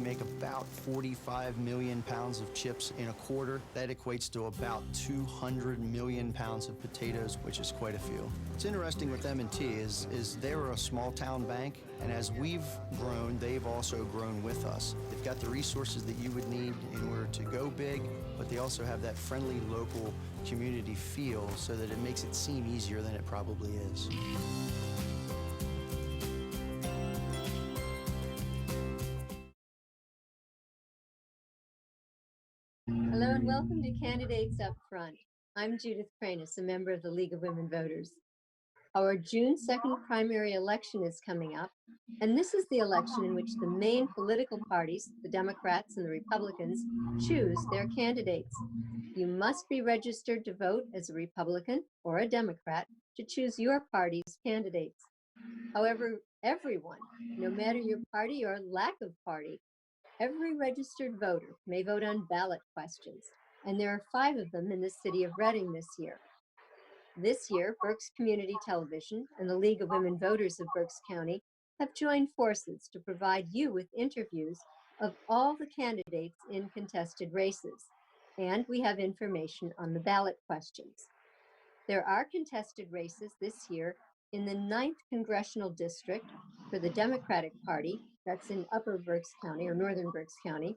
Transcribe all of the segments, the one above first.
make about 45 million pounds of chips in a quarter. That equates to about 200 million pounds of potatoes, which is quite a few. What's interesting with M&T is they were a small town bank, and as we've grown, they've also grown with us. They've got the resources that you would need in order to go big, but they also have that friendly local community feel so that it makes it seem easier than it probably is. Hello and welcome to Candidates Up Front. I'm Judith Cranus, a member of the League of Women Voters. Our June 2nd primary election is coming up, and this is the election in which the main political parties, the Democrats and the Republicans, choose their candidates. You must be registered to vote as a Republican or a Democrat to choose your party's candidates. However, everyone, no matter your party or lack of party, every registered voter may vote on ballot questions, and there are 5 of them in the city of Reading this year. This year, Berks Community Television and the League of Women Voters of Berks County have joined forces to provide you with interviews of all the candidates in contested races, and we have information on the ballot questions. There are contested races this year in the 9th Congressional District for the Democratic Party, that's in Upper Berks County or Northern Berks County,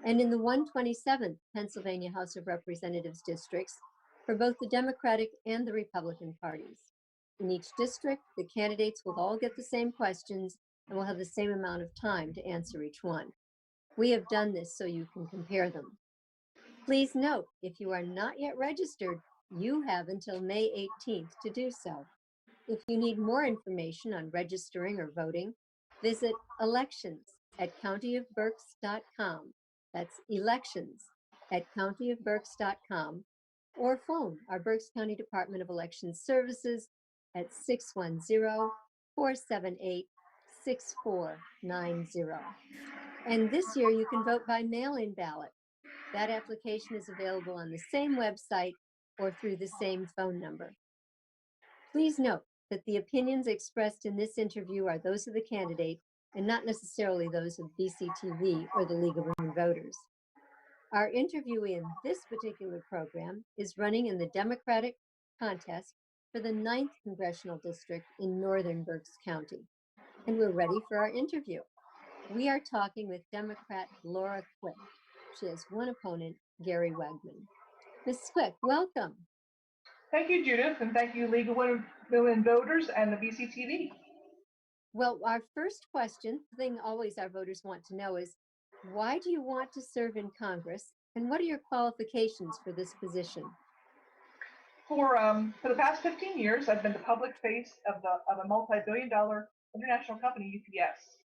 and in the 127th Pennsylvania House of Representatives districts for both the Democratic and the Republican parties. In each district, the candidates will all get the same questions and will have the same amount of time to answer each one. We have done this so you can compare them. Please note, if you are not yet registered, you have until May 18th to do so. If you need more information on registering or voting, visit elections@countyofberks.com. That's elections@countyofberks.com, or phone our Berks County Department of Elections Services at 610-478-6490. And this year you can vote by mail-in ballot. That application is available on the same website or through the same phone number. Please note that the opinions expressed in this interview are those of the candidate and not necessarily those of BCTV or the League of Women Voters. Our interviewee in this particular program is running in the Democratic contest for the 9th Congressional District in Northern Berks County. And we're ready for our interview. We are talking with Democrat Laura Quick. She has one opponent, Gary Wegman. Ms. Quick, welcome. Thank you, Judith, and thank you, League of Women Voters and the BCTV. Well, our first question, the thing always our voters want to know is, why do you want to serve in Congress, and what are your qualifications for this position? For the past 15 years, I've been the public face of a multi-billion-dollar international company, UPS,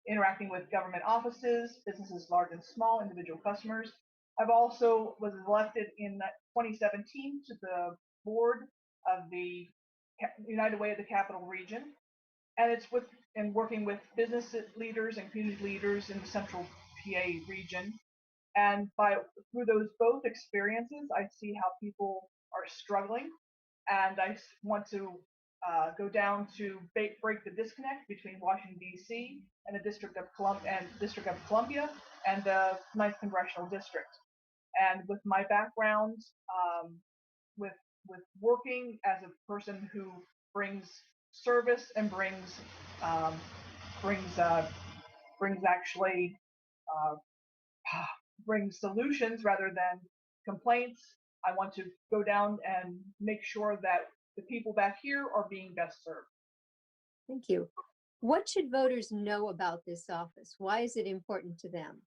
interacting with government offices, businesses large and small, individual customers. I've also was elected in 2017 to the board of the United Way of the Capital Region, and it's working with business leaders and community leaders in the Central PA region. And through those both experiences, I see how people are struggling, and I want to go down to break the disconnect between Washington D.C. and the District of Columbia and the 9th Congressional District. And with my background, with working as a person who brings service and brings solutions rather than complaints, I want to go down and make sure that the people back here are being best served. Thank you. What should voters know about this office? Why is it important to them?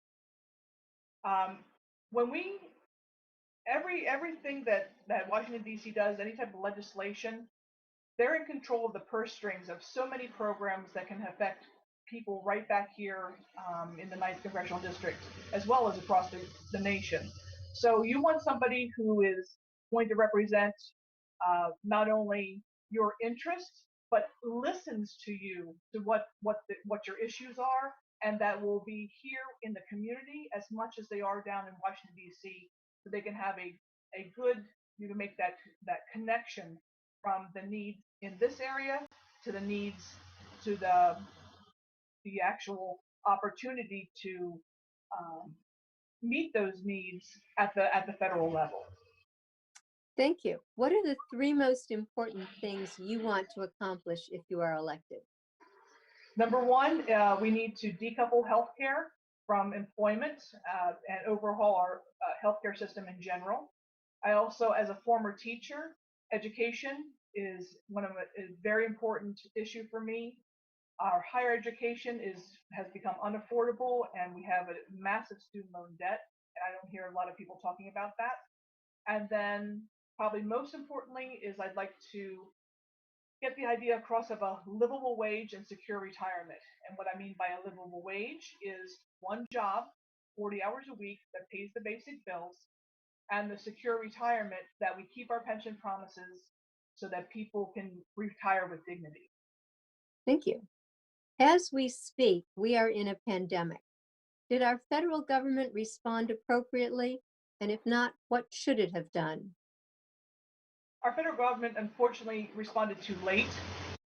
Everything that Washington D.C. does, any type of legislation, they're in control of the purse strings of so many programs that can affect people right back here in the 9th Congressional District, as well as across the nation. So you want somebody who is going to represent not only your interests, but listens to you, to what your issues are, and that will be here in the community as much as they are down in Washington, D.C., so they can have you can make that connection from the needs in this area to the needs to the actual opportunity to meet those needs at the federal level. Thank you. What are the three most important things you want to accomplish if you are elected? Number one, we need to decouple healthcare from employment and overhaul our healthcare system in general. I also, as a former teacher, education is a very important issue for me. Our higher education has become unaffordable, and we have a massive student loan debt. And I don't hear a lot of people talking about that. And then, probably most importantly, is I'd like to get the idea across of a livable wage and secure retirement. And what I mean by a livable wage is one job, 40 hours a week that pays the basic bills, and the secure retirement that we keep our pension promises so that people can retire with dignity. Thank you. As we speak, we are in a pandemic. Did our federal government respond appropriately? And if not, what should it have done? Our federal government unfortunately responded too late.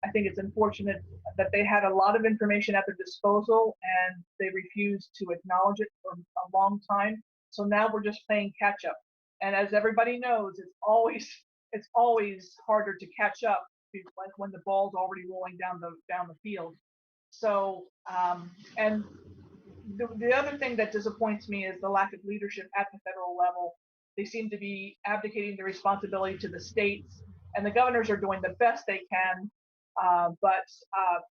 I think it's unfortunate that they had a lot of information at their disposal and they refused to acknowledge it for a long time. So now we're just playing catch up. And as everybody knows, it's always harder to catch up when the ball's already rolling down the field. So and the other thing that disappoints me is the lack of leadership at the federal level. They seem to be abdicating the responsibility to the states, and the governors are doing the best they can. But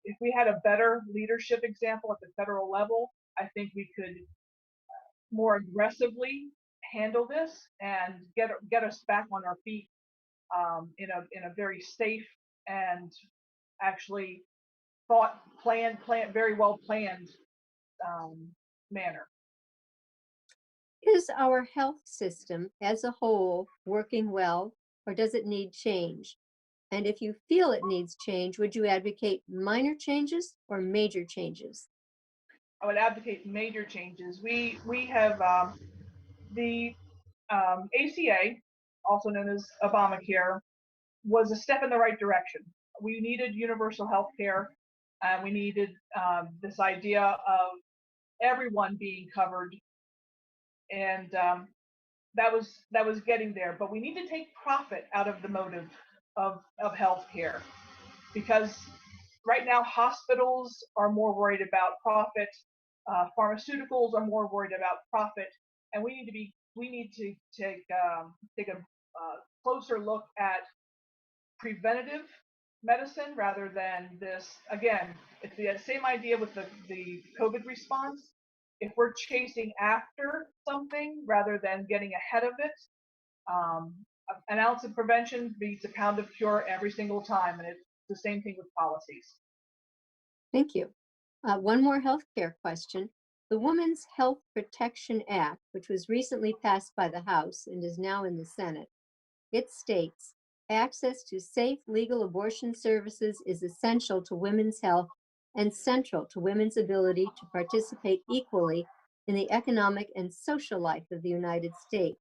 if we had a better leadership example at the federal level, I think we could more aggressively handle this and get us back on our feet in a very safe and actually very well planned manner. Is our health system as a whole working well, or does it need change? And if you feel it needs change, would you advocate minor changes or major changes? I would advocate major changes. We have the ACA, also known as Obamacare, was a step in the right direction. We needed universal health care, and we needed this idea of everyone being covered, and that was getting there. But we need to take profit out of the motive of healthcare, because right now hospitals are more worried about profit, pharmaceuticals are more worried about profit, and we need to take a closer look at preventative medicine rather than this. Again, it's the same idea with the COVID response. If we're chasing after something rather than getting ahead of it, um, an ounce of prevention beats a pound of cure every single time, and it's the same thing with policies. Thank you. One more healthcare question. The Women's Health Protection Act, which was recently passed by the House and is now in the Senate, it states, access to safe legal abortion services is essential to women's health and central to women's ability to participate equally in the economic and social life of the United States.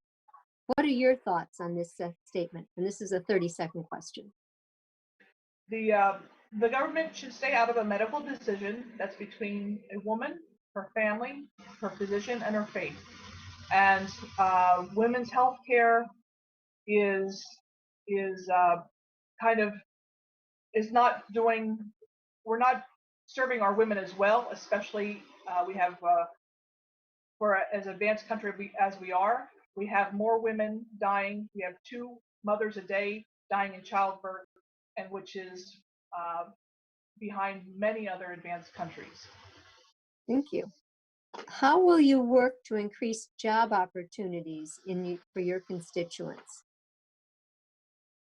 What are your thoughts on this statement? And this is a 30-second question. The government should stay out of a medical decision that's between a woman, her family, her physician, and her faith. And women's health care is kind of is not doing. We're not serving our women as well, especially we have for as advanced country as we are, we have more women dying. We have 2 mothers a day dying in childbirth, and which is behind many other advanced countries. Thank you. How will you work to increase job opportunities for your constituents?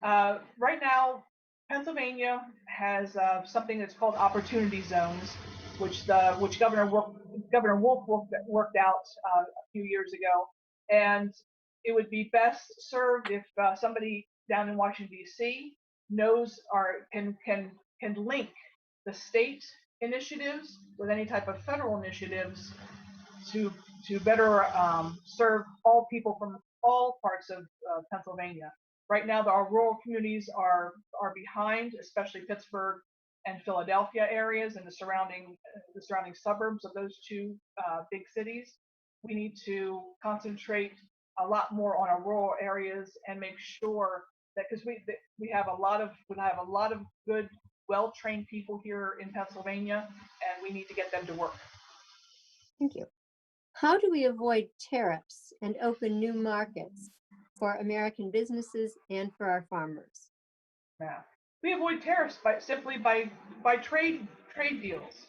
Right now, Pennsylvania has something that's called opportunity zones, which Governor Wolf worked out a few years ago, and it would be best served if somebody down in Washington D.C. knows or can link the state initiatives with any type of federal initiatives to better serve all people from all parts of Pennsylvania. Right now, our rural communities are behind, especially Pittsburgh and Philadelphia areas and the surrounding suburbs of those 2 big cities. we need to concentrate a lot more on our rural areas and make sure that, because we have a lot of good, well-trained people here in Pennsylvania, and we need to get them to work. Thank you. How do we avoid tariffs and open new markets for American businesses and for our farmers? Yeah. We avoid tariffs simply by trade deals.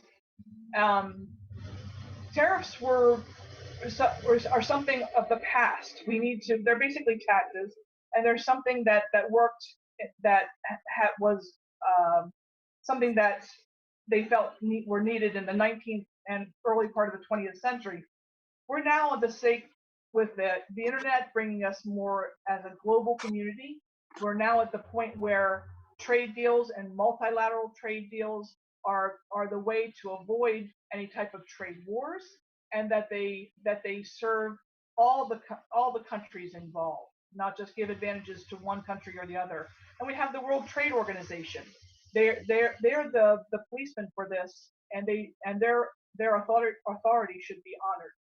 Tariffs are something of the past. They're basically taxes, and there's something that worked, that was something that they felt were needed in the 19th and early part of the 20th century. We're now at the sake with the internet bringing us more as a global community. We're now at the point where trade deals and multilateral trade deals are the way to avoid any type of trade wars, and that they serve all the countries involved, not just give advantages to one country or the other. And we have the World Trade Organization. They're the policemen for this, and their authority should be honored.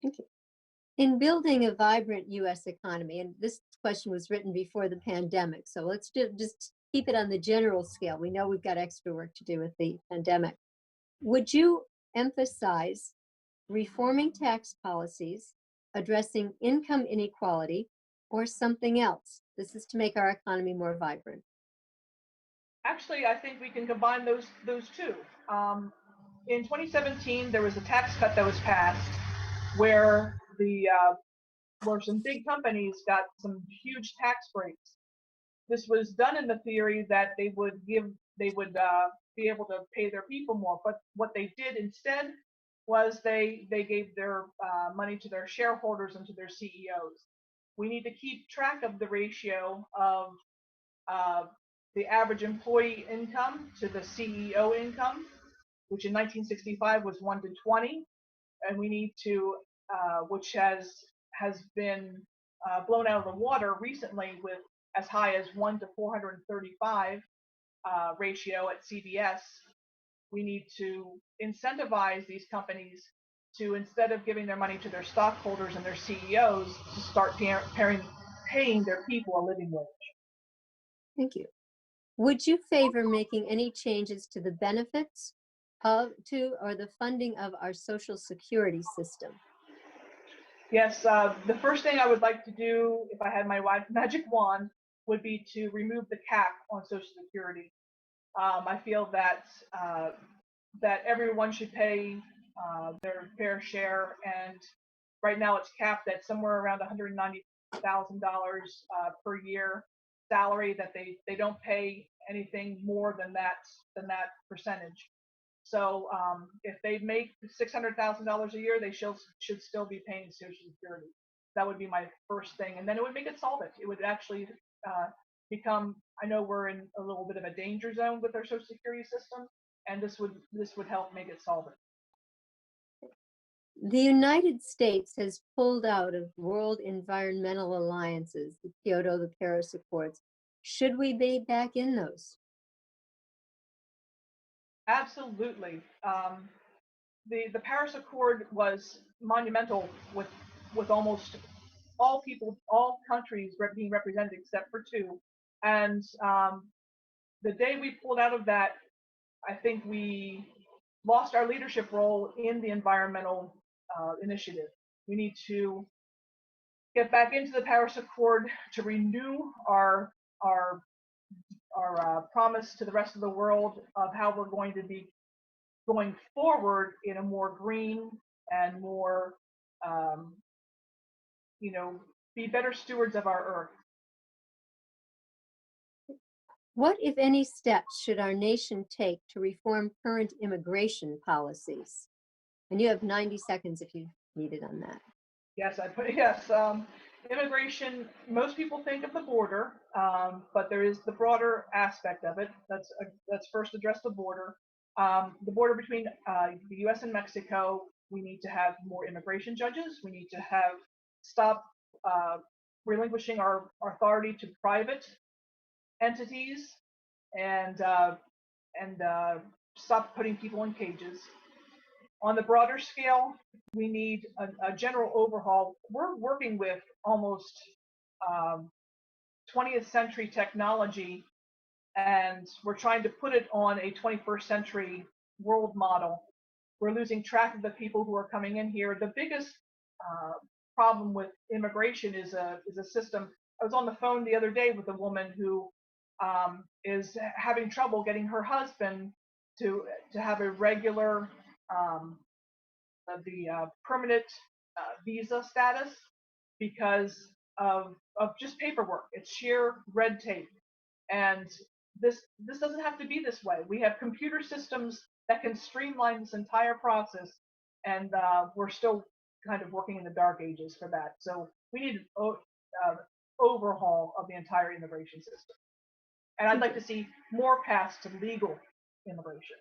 Thank you. In building a vibrant U.S. economy, and this question was written before the pandemic, so let's just keep it on the general scale. We know we've got extra work to do with the pandemic. Would you emphasize reforming tax policies, addressing income inequality, or something else? This is to make our economy more vibrant. Actually, I think we can combine those two. In 2017, there was a tax cut that was passed where some big companies got some huge tax breaks. This was done in the theory that they would be able to pay their people more, but what they did instead was they gave their money to their shareholders and to their CEOs. We need to keep track of the ratio of the average employee income to the CEO income, which in 1965 was 1 to 20, and we need to, which has been blown out of the water recently with as high as 1 to 435 ratio at CBS. We need to incentivize these companies to, instead of giving their money to their stockholders and their CEOs, to start paying their people a living wage. Thank you. Would you favor making any changes to the benefits or the funding of our Social Security system? Yes, the first thing I would like to do, if I had my magic wand, would be to remove the cap on Social Security. I feel that everyone should pay their fair share, and right now it's capped at somewhere around $190,000 per year salary, that they don't pay anything more than that percentage. So if they make $600,000 a year, they should still be paying Social Security. That would be my first thing, and then it would make it solvent. It would actually become. I know we're in a little bit of a danger zone with our Social Security system, and this would help make it solvent. The United States has pulled out of world environmental alliances, the Kyoto, the Paris Accords. Should we be back in those? Absolutely. The Paris Accord was monumental, with almost all countries being represented except for two. And the day we pulled out of that, I think we lost our leadership role in the environmental initiative. We need to get back into the Paris Accord to renew our promise to the rest of the world of how we're going to be going forward in a more green and more, be better stewards of our earth. What, if any, steps should our nation take to reform current immigration policies? And you have 90 seconds if you need it on that. Yes, immigration, most people think of the border, but there is the broader aspect of it. Let's first address the border. The border between the U.S. and Mexico, we need to have more immigration judges. We need to stop relinquishing our authority to private entities, and stop putting people in cages. On the broader scale, we need a general overhaul. We're working with almost 20th century technology, and we're trying to put it on a 21st century world model. We're losing track of the people who are coming in here. The biggest problem with immigration is a system. I was on the phone the other day with a woman who is having trouble getting her husband to have a regular permanent visa status because of just paperwork. It's sheer red tape, and this doesn't have to be this way. We have computer systems that can streamline this entire process, and we're still kind of working in the dark ages for that. So we need an overhaul of the entire immigration system. And I'd like to see more paths to legal immigration.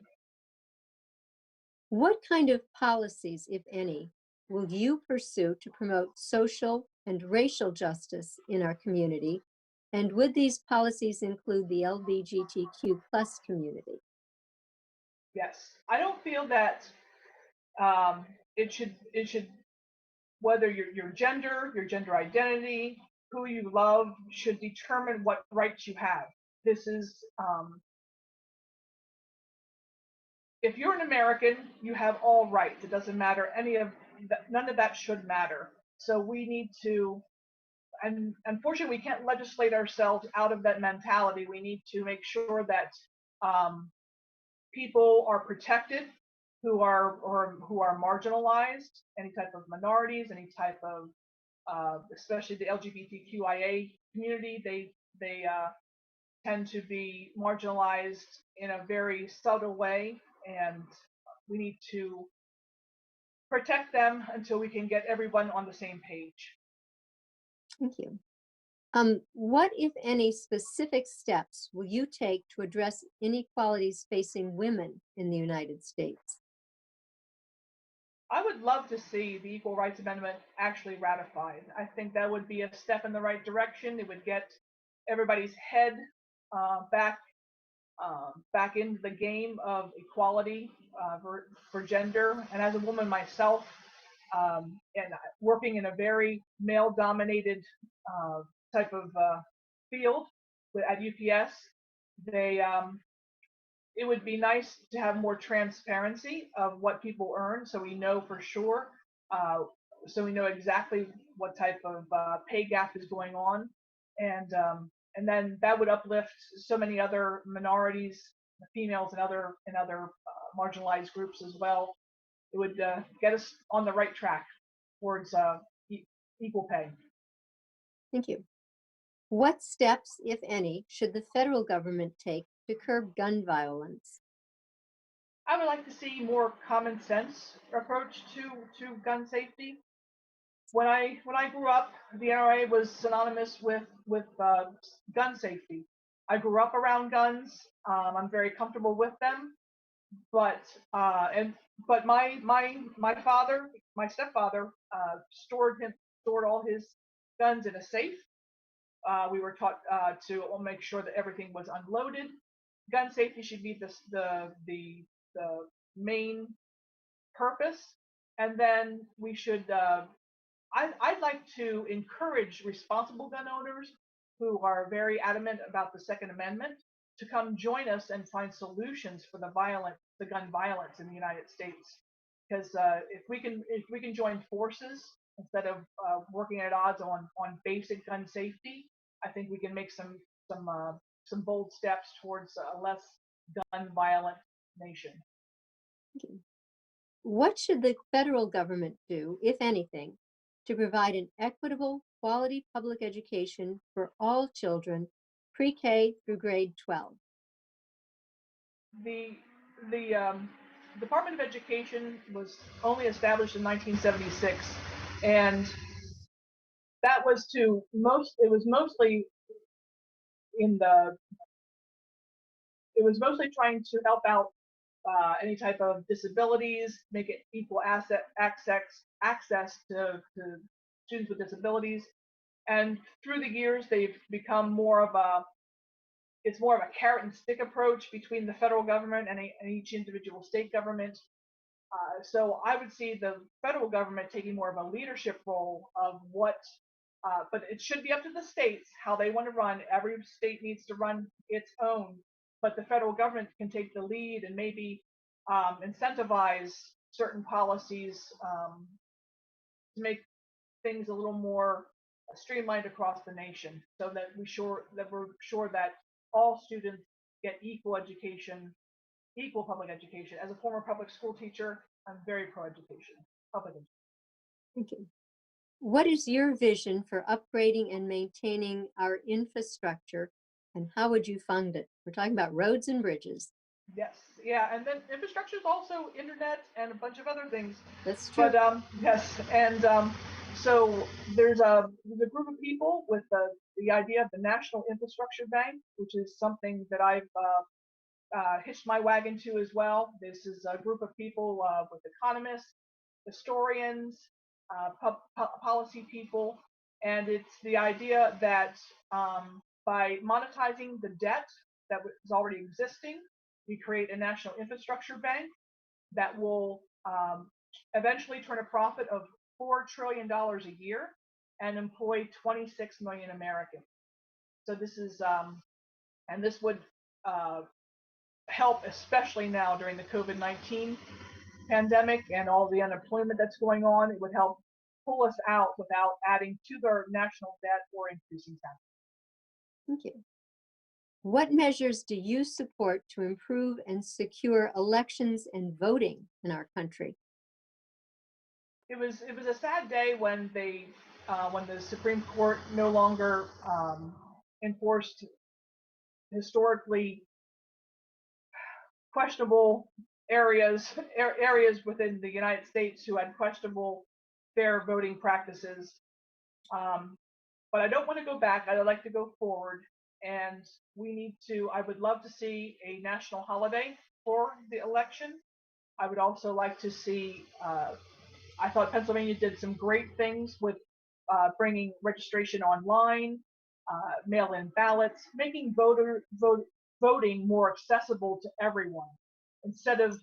What kind of policies, if any, will you pursue to promote social and racial justice in our community? And would these policies include the LGBTQ plus community? Yes, I don't feel that it should whether your gender, your gender identity, who you love should determine what rights you have. This is if you're an American, you have all rights. It doesn't matter none of that should matter. So we need to, and unfortunately, we can't legislate ourselves out of that mentality. We need to make sure that people are protected who are marginalized, any type of minorities, any type of especially the LGBTQIA community. They tend to be marginalized in a very subtle way, and we need to protect them until we can get everyone on the same page. Thank you. What, if any, specific steps will you take to address inequalities facing women in the United States? I would love to see the Equal Rights Amendment actually ratified. I think that would be a step in the right direction. It would get everybody's head back into the game of equality for gender. And as a woman myself, and working in a very male-dominated type of field at UPS, it would be nice to have more transparency of what people earn, so we know for sure, so we know exactly what type of pay gap is going on, and then that would uplift so many other minorities, females, and other marginalized groups as well. It would get us on the right track towards equal pay. Thank you. What steps, if any, should the federal government take to curb gun violence? I would like to see more common sense approach to gun safety. When I grew up, the NRA was synonymous with gun safety. I grew up around guns. I'm very comfortable with them, but my father, my stepfather, stored all his guns in a safe. We were taught to make sure that everything was unloaded. Gun safety should be the main purpose, and then we should. I'd like to encourage responsible gun owners who are very adamant about the Second Amendment to come join us and find solutions for the gun violence in the United States. Because if we can join forces instead of working at odds on basic gun safety, I think we can make some bold steps towards a less gun violent nation. What should the federal government do, if anything, to provide an equitable, quality public education for all children, pre-K through grade 12? The Department of Education was only established in 1976, and that was it was mostly trying to help out any type of disabilities, make it equal access to students with disabilities. And through the years, they've become more of a carrot and stick approach between the federal government and each individual state government. So I would see the federal government taking more of a leadership role of what, but it should be up to the states how they want to run. Every state needs to run its own, but the federal government can take the lead and maybe incentivize certain policies to make things a little more streamlined across the nation, so that we're sure that all students get equal education, equal public education. As a former public school teacher, I'm very pro education, public education. Thank you. What is your vision for upgrading and maintaining our infrastructure, and how would you fund it? We're talking about roads and bridges. Yes, yeah, and then infrastructure is also internet and a bunch of other things. That's true. But yes, and so there's a group of people with the idea of the National Infrastructure Bank, which is something that I've hitched my wagon to as well. This is a group of people with economists, historians, policy people, and it's the idea that by monetizing the debt that is already existing, we create a national infrastructure bank that will eventually turn a profit of $4 trillion a year and employ 26 million Americans. So this is, and this would help, especially now during the COVID-19 pandemic and all the unemployment that's going on. It would help pull us out without adding to their national debt or increasing taxes. Thank you. What measures do you support to improve and secure elections and voting in our country? It was a sad day when when the Supreme Court no longer enforced historically questionable areas within the United States who had questionable fair voting practices. But I don't want to go back. I'd like to go forward, and I would love to see a national holiday for the election. I would also like to see, I thought Pennsylvania did some great things with bringing registration online, mail-in ballots, making voting more accessible to everyone. Instead of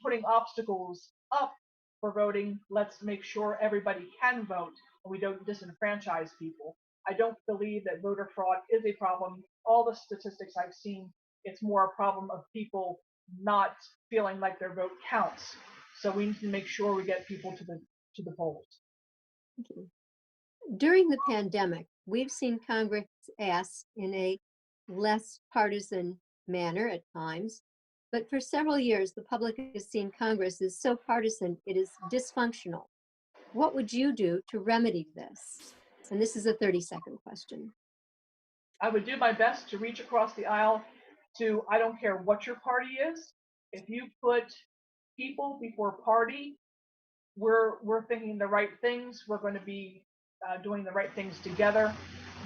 putting obstacles up for voting, let's make sure everybody can vote and we don't disenfranchise people. I don't believe that voter fraud is a problem. All the statistics I've seen, it's more a problem of people not feeling like their vote counts. So we need to make sure we get people to the polls. Thank you. During the pandemic, we've seen Congress act in a less partisan manner at times, but for several years, the public has seen Congress is so partisan, it is dysfunctional. What would you do to remedy this? And this is a 30-second question. I would do my best to reach across the aisle to, I don't care what your party is, if you put people before party, we're thinking the right things. We're going to be doing the right things together.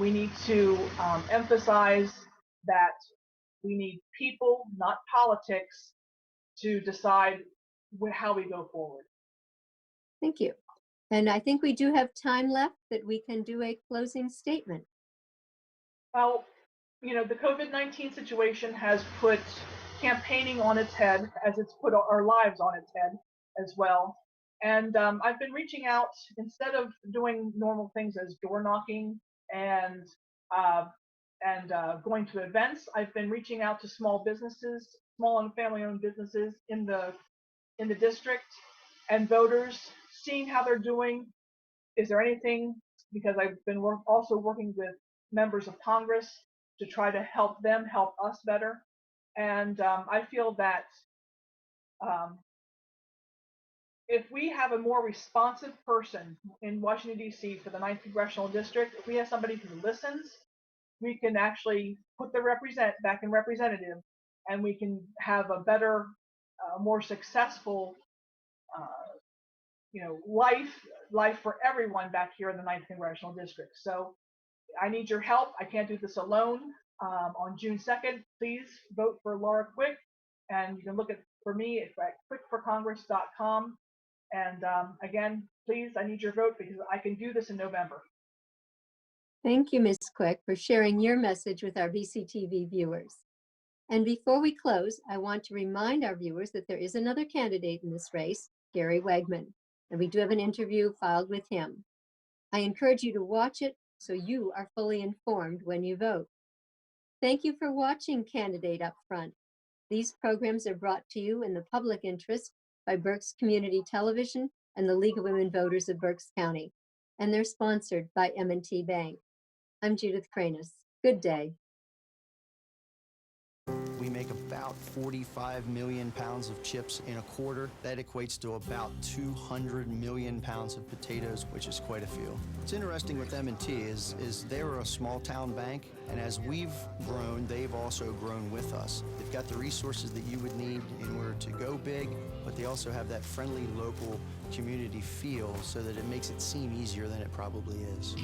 We need to emphasize that we need people, not politics, to decide how we go forward. Thank you. And I think we do have time left that we can do a closing statement. Well, the COVID-19 situation has put campaigning on its head, as it's put our lives on its head as well. And I've been reaching out, instead of doing normal things as door knocking and going to events, I've been reaching out to small businesses, small and family-owned businesses in the district, and voters, seeing how they're doing. Is there anything, because I've been also working with members of Congress to try to help them help us better. And I feel that if we have a more responsive person in Washington, D.C. for the 9th Congressional District, if we have somebody who listens, we can actually put the back in representative, and we can have a better, more successful life for everyone back here in the 9th Congressional District. So I need your help. I can't do this alone. On June 2nd, please vote for Laura Quick, and you can look for me at quickforcongress.com. And again, please, I need your vote because I can do this in November. Thank you, Ms. Quick, for sharing your message with our VCTV viewers. And before we close, I want to remind our viewers that there is another candidate in this race, Gary Wegman, and we do have an interview filed with him. I encourage you to watch it so you are fully informed when you vote. Thank you for watching Candidate Upfront. These programs are brought to you in the public interest by Berks Community Television and the League of Women Voters of Berks County, and they're sponsored by M&T Bank. I'm Judith Cranus. Good day. We make about 45 million pounds of chips in a quarter. That equates to about 200 million pounds of potatoes, which is quite a few. What's interesting with M&T is they're a small town bank, and as we've grown, they've also grown with us. They've got the resources that you would need in order to go big, but they also have that friendly local community feel so that it makes it seem easier than it probably is.